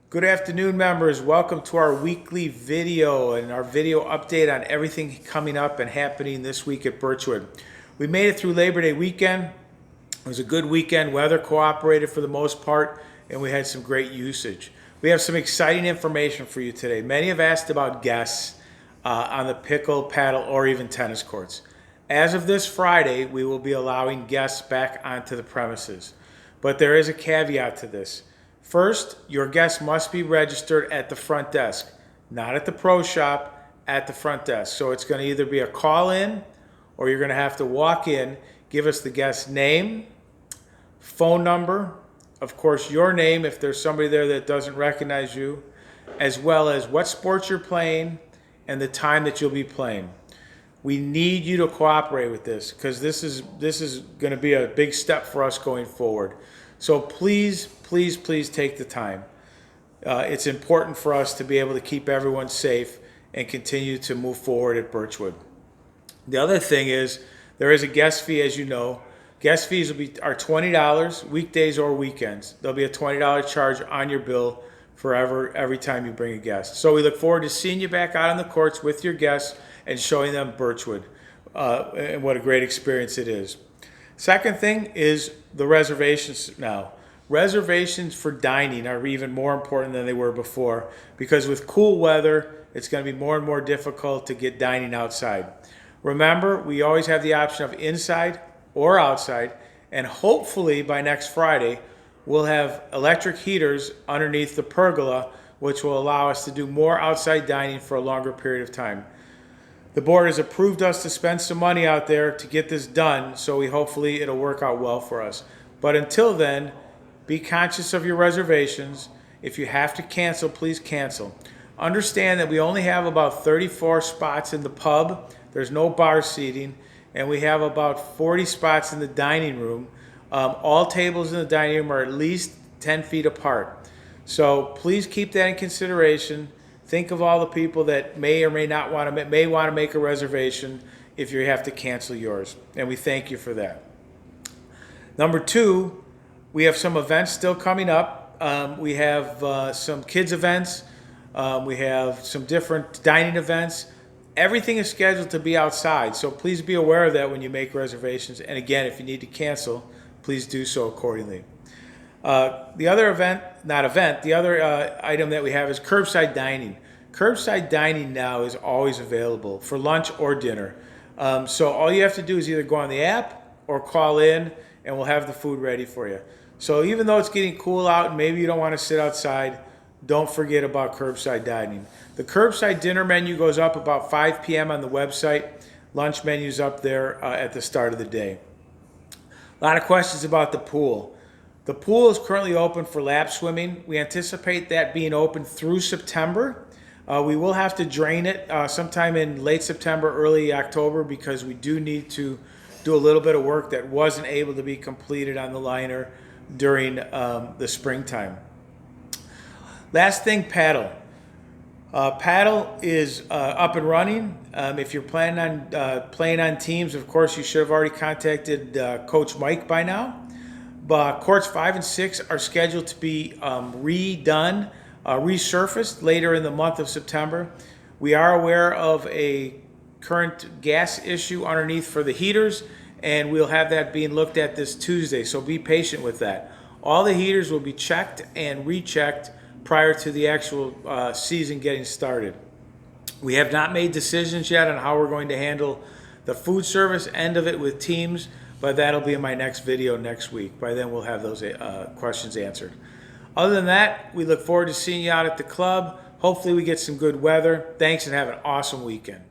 Good afternoon, members. Welcome to our weekly video and our video update on everything coming up and happening this week at Birchwood. We made it through Labor Day weekend. It was a good weekend. Weather cooperated for the most part, and we had some great usage. We have some exciting information for you today. Many have asked about guests on the pickle, paddle, or even tennis courts. As of this Friday, we will be allowing guests back onto the premises. But there is a caveat to this. First, your guests must be registered at the front desk, not at the pro shop, at the front desk. So it's going to either be a call in or you're going to have to walk in, give us the guest's name, phone number, of course your name if there's somebody there that doesn't recognize you, as well as what sports you're playing and the time that you'll be playing. We need you to cooperate with this because this is going to be a big step for us going forward. So please take the time. It's important for us to be able to keep everyone safe and continue to move forward at Birchwood. The other thing is there is a guest fee, as you know. Guest fees are $20 weekdays or weekends. There'll be a $20 charge on your bill every time you bring a guest. So we look forward to seeing you back out on the courts with your guests and showing them Birchwood and what a great experience it is. Second thing is the reservations now. Reservations for dining are even more important than they were before because with cool weather, it's going to be more and more difficult to get dining outside. Remember, we always have the option of inside or outside, and hopefully by next Friday, we'll have electric heaters underneath the pergola, which will allow us to do more outside dining for a longer period of time. The board has approved us to spend some money out there to get this done, so hopefully it'll work out well for us. But until then, be conscious of your reservations. If you have to cancel, please cancel. Understand that we only have about 34 spots in the pub. There's no bar seating, and we have about 40 spots in the dining room. All tables in the dining room are at least 10 feet apart. So please keep that in consideration. Think of all the people that may or may not want to make a reservation if you have to cancel yours, and we thank you for that. Number two, we have some events still coming up. We have some kids events. We have some different dining events. Everything is scheduled to be outside, so please be aware of that when you make reservations. And again, if you need to cancel, please do so accordingly. The other item that we have is curbside dining. Curbside dining now is always available for lunch or dinner. So all you have to do is either go on the app or call in, and we'll have the food ready for you. So even though it's getting cool out and maybe you don't want to sit outside, don't forget about curbside dining. The curbside dinner menu goes up about 5 p.m. on the website. Lunch menu's up there at the start of the day. A lot of questions about the pool. The pool is currently open for lap swimming. We anticipate that being open through September. We will have to drain it sometime in late September, early October, because we do need to do a little bit of work that wasn't able to be completed on the liner during the springtime. Last thing, paddle. Paddle is up and running. If you're planning on playing on teams, of course, you should have already contacted Coach Mike by now. But courts 5 and 6 are scheduled to be redone, resurfaced later in the month of September. We are aware of a current gas issue underneath for the heaters, and we'll have that being looked at this Tuesday, so be patient with that. All the heaters will be checked and rechecked prior to the actual season getting started. We have not made decisions yet on how we're going to handle the food service end of it with teams, but that'll be in my next video next week. By then we'll have those questions answered. Other than that, we look forward to seeing you out at the club. Hopefully we get some good weather. Thanks and have an awesome weekend.